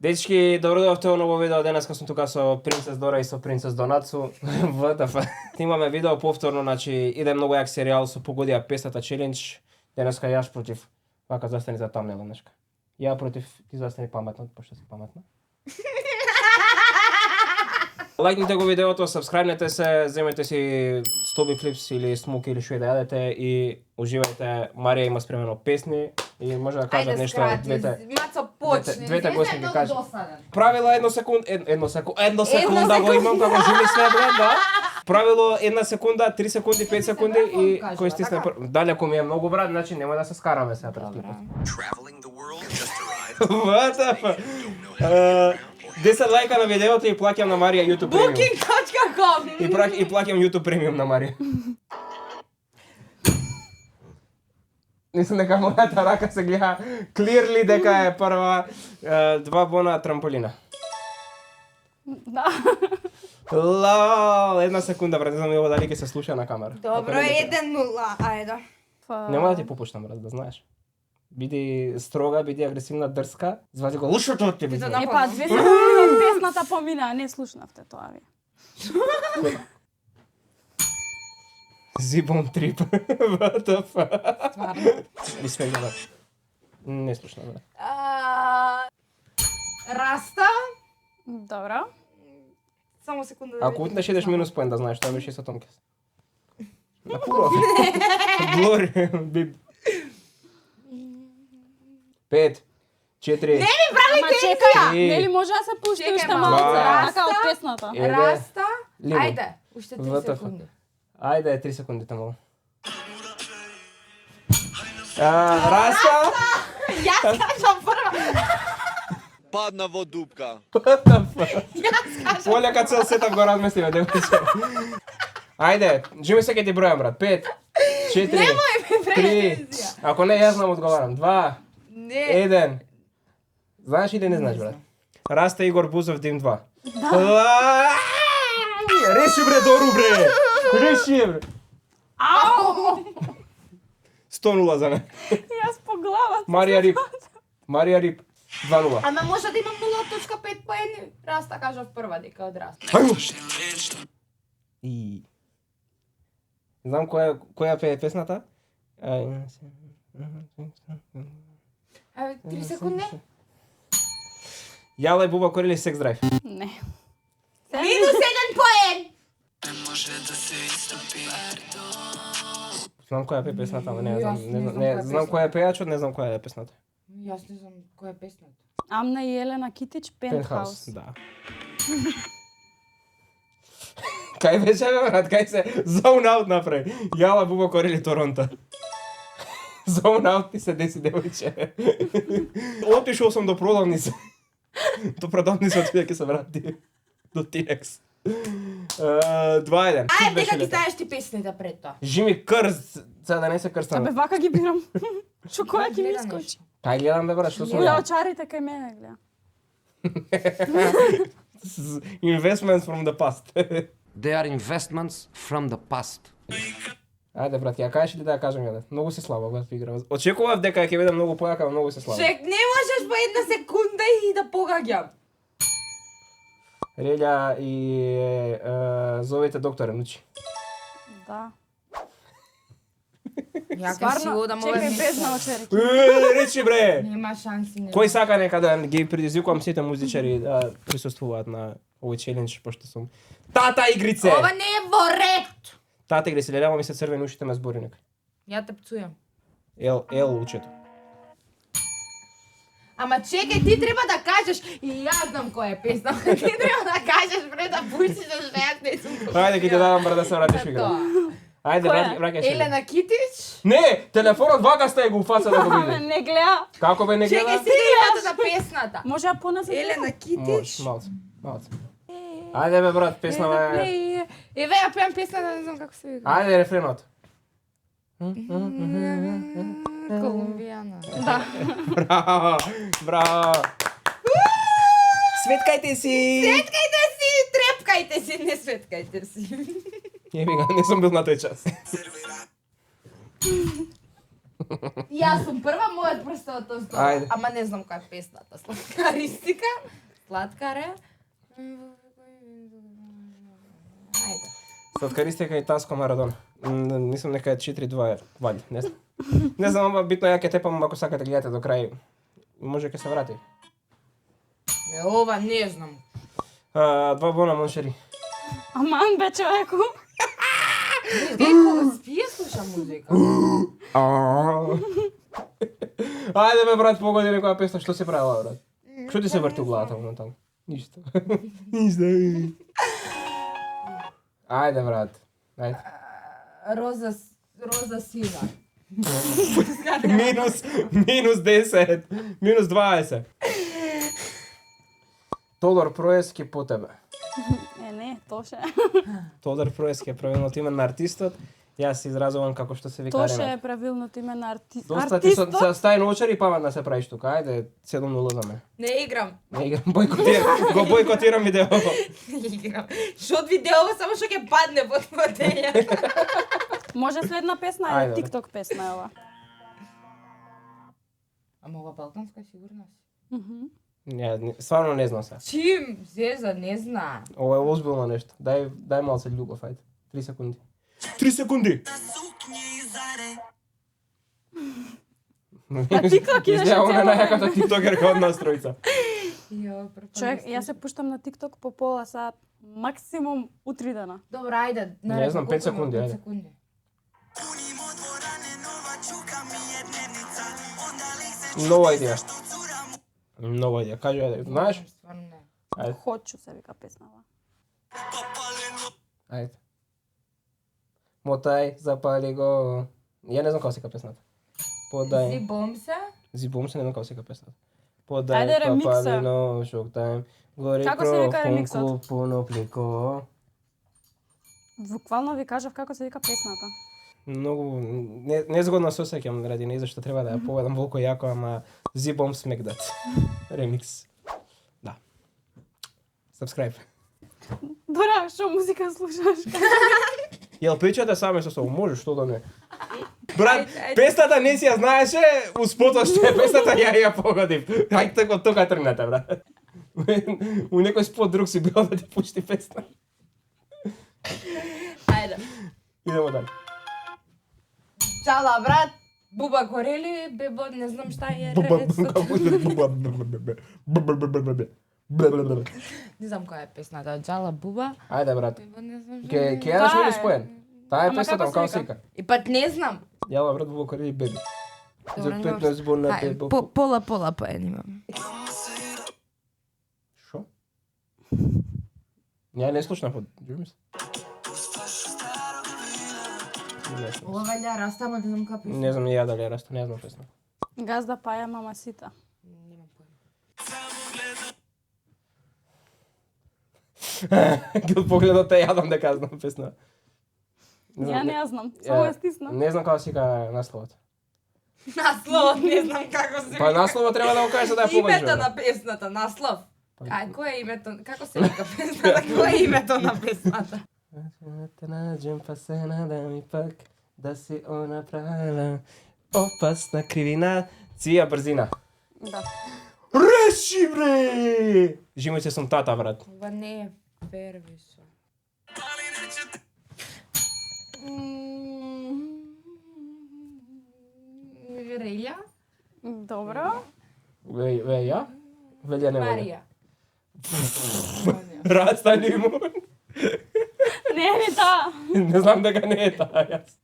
Дечки, добро дојдовте во ново видео. Денеска сум тука со Принцес Дора и со Принцес Донацу. ВТФ. Снимаме видео повторно, значи иде многу як серијал со погодија песната челендж. Денеска јаш против, вака застани за тамнело нешка. Ја против, ти застани паметно, пошто си паметна. Лајкнете го видеото, сабскрајбнете се, земете си стоби флипс или смок или шо и да јадете и уживајте. Марија има спремено песни и може да кажат нешто двете. Мацо почни. Двете гости ги кажат. Правила едно секунда го имам како жили све брат, да. Правило 1 секунда, 3 секунди, 5 секунди и кој стисне далеку ми е многу брат, значи немој да се скараме сега пред клипот. What the fuck? 10 лајка на видеото и плаќам на Марија YouTube Premium. Booking.com И плаќам YouTube Premium на Марија. Мислам дека мојата рака се гледа clearly дека е прва 2 бона трамполина. Да. Лол, 1 секунда брат, не знам ово дали ќе се слуша на камера. Добро, 1-0, ајде. Нема да ти попуштам брат, да знаеш. Биди строга, биди агресивна, дрска, звади го лушото од тебе. Епа, 2 секунди песната помина, не слушнавте тоа ви. Зибон трип. What the fuck? Стварно. Респект брат. Не слушна брат. Раста. Добро. Само секунда. Ако утнеш идеш минус поен, да знаеш, тоа беше со Томкес. На куро. Глори, биб. 5, 4. Не ми прави Чекај, нели може да се пушти Чекај уште малку. малку, Раста. така од песната. Раста. Лимон. Ајде, уште 3 WTF. секунди. Ајде, 3 секунди таму. Раста. Јас кажам прва. Падна во дупка. What the fuck? Јас кажам. Поля цел сетап го разместиме, девојче. Ајде, джими се ке ти бројам брат. 5, 4, Немој ми 3. претензија. Ако не, јас знам одговарам. 2, Не. 1. Знаеш или не знаеш брат? Раста Игор Бузов Дим 2. Реши бре Дору бре. Реши бре. Ау! 100-0 за мене. Јас по главата. Марија Рип. Марија Рип. 2-0. Ама може да имам 0.5 поени. Раста кажав прва дека од Раста. Хајмо. И знам која пее песната? Еве 3 секунди. Јала и Буба Корили Секс Драйв. Не. Минус 1 поен. Знам која пее песната, ама не Јас знам. не знам која Знам песна. која е пејачот, не знам која е песната. Јас не знам која е песната. Амна и Елена Китич, Пентхаус. Да. Кај беше бе брат, кај се zone out направи. Јала Буба Корили Торонто. Zone out ти се деси девојче. Отишол сум до продавница. До продавница ти ќе се врати. До Тинекс. 2-1. Ајде дека ги знаеш ти песните пред тоа. Жими крст, сега да не се Абе, крстам. вака ги бирам. Што која ќе ми Гледа искочи? Кај гледам бе брат, што сум Ја ја? очарите кај мене гледа. Investments from the past. They are investments from the past. Ајде брат, ја кажеш ли да ја кажам ја? Многу си слаба брат игра. Очекував дека ќе биде многу појака, но многу си слаба. Чек, не можеш по 1 секунда и да погаѓам. Релја и зовете докторе Нучи. Да. Ја Стварно, чекај без наочарите. Речи бре! Нема шанси. Кој сака нека да ги предизвикувам сите музичари да присуствуваат на овој челендж, пошто сум Тата игрице! Ова не е во ред. Тата игрице, лелева ми се црвени ушите ме збори нека. Ја те пцујам. Ел учето. Ама чекај, ти треба да кажеш и јас знам која е песна. Ти треба да кажеш пред да пуштиш да јас не сум. Ајде ќе ти дадам брат да се вратиш игра. Тоа. Ајде Која? враќај се. Елена Китич. Не, телефонот вака стај го уфаца да го Ама биде. не гледа. Како бе не Чекај, гледа? си името на песната. Може ја поназад. Елена Китич. Можеш, малце, малце. Ајде бе брат, песнава е. Еве ја пеам песната, не знам како се вика. Ајде рефренот. Колумбијана. Да. Браво, браво. Светкајте си. Светкајте си, трепкајте си, не светкајте си. Еби га, не сум бил на тој час. Јас сум прва, мојот прстот остава. Ајде. Ама не знам која е песната. Сладкаристика. Сладкаре. Ајде. Сладкаристика и Таско Марадон. Мислам нека е 4-2 вали, не знам. Не знам, ама битно ја ќе тепам ако сакате гледате до крај. Може ќе се врати. Ова не знам. 2 бона моншери. Аман бе човеку. Деко спие слуша музика. Ајде бе брат, погоди некоја песна, што си правила брат? Што ти се врти у главата моментално? Ништо. Ништо. Ајде брат. Ајде. Роза сива. Минус 10. Минус 20. Тодор Проески по тебе. Не, Тоше. Тодор Проески е правилното име на артистот. Јас се изразувам како што се вика Тоше Ренат. е правилното име на Доста ти со артистот. стај очари паметна се правиш тука. Ајде 7-0 за мене. Не играм. Не играм, го бойкотирам видео. Не играм. Шот видеово само што ќе падне под фотеља. Може следна песна е Ајде, бе. TikTok песна е ова. Ама ова балканска сигурно си. Не, стварно не знам се. Чим? Зеза не зна. Ова е озбилно нешто. Дај малце љубов, ајде. 3 секунди. 3 секунди. На TikTok идеше Изгледа она цело најаката време. тиктокерка од нас тројца. Човек, јас се пуштам на TikTok по пола сат, максимум у 3 дена. Добро, ајде. Не знам, 5 секунди, ајде. Нова идеја. Нова идеја. Кажи, ајде, знаеш? Стварно не. Ајде, Хочу се вика песнава. ајде. Мотай, запали го. Ја не знам како се ка песната. Подај. Зибом се. Зибум се, не знам како се ка песната. Ајде, Подај, ремикса. папали но шок тајм. Гори Како се вика крофун, ремиксот? клуп, пуно плико. Буквално ви кажав како се вика песната. Многу незгодно се осеќам ради неј зашто треба да ја поведам волко јако, ама Зибом смекдат. Ремикс. Да. Subscribe. Дора, што музика слушаш? Јел печате саме со собой, може што да не. Брат, Ајде. песната не си ја знаеше, успото што е песната ја погодив. Ајде така од тука тргнете, брат. У некој спот друг си бил да ти пушти песна. Ајде. Идемо дали. Чала, брат. Буба Корели, бебо, не знам шта е Не знам која е песната. Джала Буба. Ајде, брат. Бебо, не знам шта Ке ја даш минус поен. Таа е Ама песната, како се како вика? се вика. И пат не знам. Јала, брат, во Кореј беби. За Добро, нема 15 бона Ај, бебо. Пола поен имам. Шо? Ја не слушнав од Джумис. Не знам. Ова ваља раста, ама не знам која песна. Не знам и ја дали ја расто, не знам песна. Газда паја мамасита. Немам појма. Гил погледот те јадам дека знам песна. Ја не ја знам, само ја стиснам. Не знам како се вика насловот. Насловот не знам како се Па вика. насловот треба да го кажеш за да ја погодиш. Името на песната, наслов. Кој е името? Како се вика песната? Кој е името на песната? Те наđem па се надам и пак да си она права опасна кривина ција брзина. Да. Реши бре! Жимој се сум тата брат. Ова не е первишо. Релја? Добро. Ве ја? Велја не велја. Марија. Растани му. Не е ни таа. Не знам дека не е таа јас.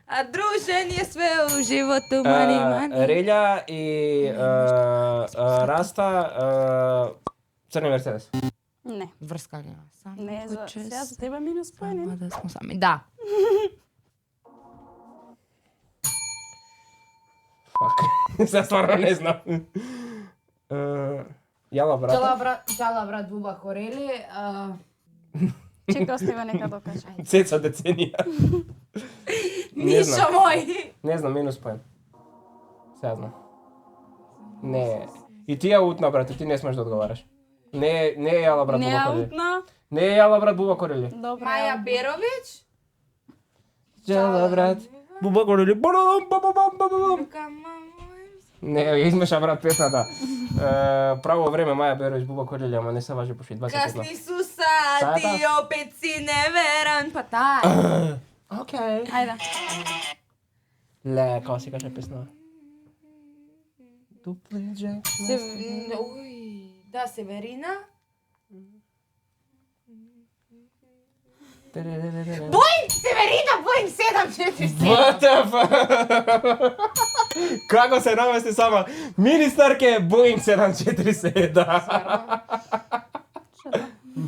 А дружење све у животу мани. Релја и Раста Црни Мерцедес. Не. Врска нема. Само Не, за хочеш сега за тебе минус поени. само да смо сами. Да. Фак. Сега стварно не знам. Јала брата. Чала брат Буба Корели. Чека остива нека докаже. Цеца деценија. Не Мишо знам. мој. Не знам, минус поен. Сега знам. Не. И ти ја утна, брате, ти не смеш да одговараш. Не е јала брат Не Буба е Корели. аутна. Не е јала брат Буба Корели. Добре. Маја Беровиќ? Јала брат Буба Корели. Бам, бам, бам, бам, бам. Не, ја измеша брат песната. Право време Маја Беровиќ Буба Корели, ама не се важи пошли 20 Касни су сати, Таа, опет си не веран, па таа. Океј. Ајде. Ле, како се каже песна? Дуплеџак. Уј, да, Северина. Боинг Северина, Боинг 747. What the fuck? Како се намести сама? Министарке Боинг 747.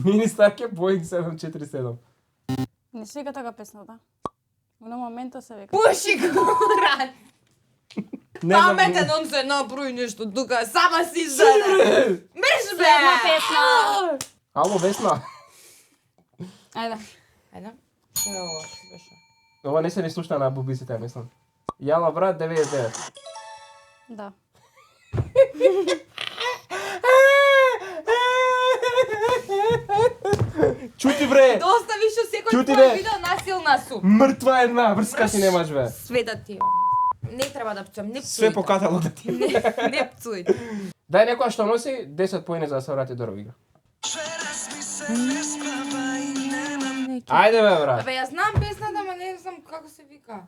Министарке Боинг 747. Не се вика така песната. На момента се вика. Пуши курат. Не знам. Паметен он се направи нешто тука, сама си издаде. Мрш бе! Следна песна. Ало, Весна. Ајде. Ајде. Што е ова? Што беше? Ова не се ни слушна на бубисите, мислам. Јала брат 99. Да. Чути бре! Доста више секој Чути, твој бе. видео насилна сум. Мртва една, врска си немаш бе. Све да ти е. Не треба да пцуам, не пцујте. Све по каталогот ти. Не пцујте. Дај некоја што носи 10 поени за да се врати до ровига. Ајде бе брат. Абе, јас знам песната, ама не знам како се вика.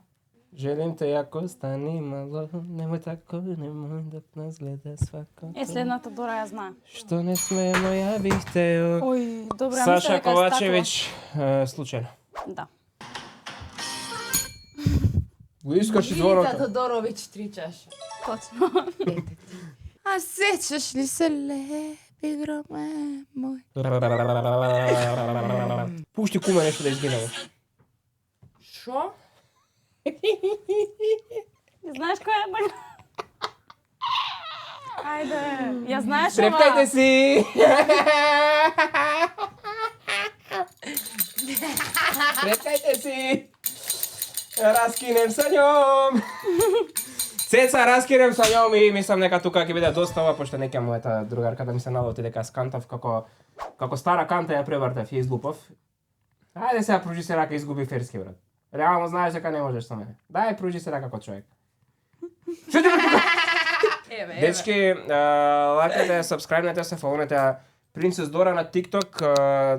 Желим те јако стани мало, немој тако, немој да нас гледа свако. Следната Дора ја знае. Што не смеемо, ја бих тео. Ој, добре, а Саша мисля дека е Ковачевиќ, случајно. стакла. Да. Го искаш и Илица дворото. Тодоровиќ 3 чаша. Точно. А сечеш ли се лепи громе мој? Пушти куме нешто да изгинеме. Шо? Знаеш која е така? Ајде, ја знаеш ова? Трепкајте си! Трепкајте си! Раскинем со њом! Цеца, раскинем со њом и мислам дека тука ќе биде доста ова, пошто нека мојата другарка да ми се налоти дека скантав како стара канта ја превртев и излупав. Ајде сега пружи се рака, изгуби ферски брат. Реално знаеш дека не можеш со мене. Дај пружи се рака како човек. Шути ме тука! Еве, Дечки, лајкате, сабскрајбнете се, фолонете Принцес Дора на TikTok,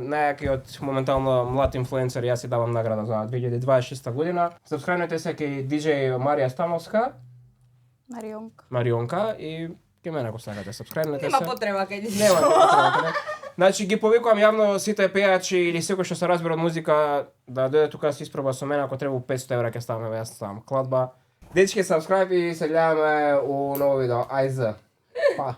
најакиот моментално млад инфлуенсер, јас си давам награда за 2026 година. Сабскрајбнете се кај DJ Марија Стамовска, Марионка и кај мене ако сакате, сабскрајбнете се. Нема потреба кај ти. Нема потреба. Значи ги повикувам јавно сите пејачи или секој што се разбира од музика да дојде тука да се испроба со мене, ако треба 500 евра ќе ставаме, јас ставам кладба. Дечки, сабскрајб и се гледаме у ново видео. Ајзе. Па.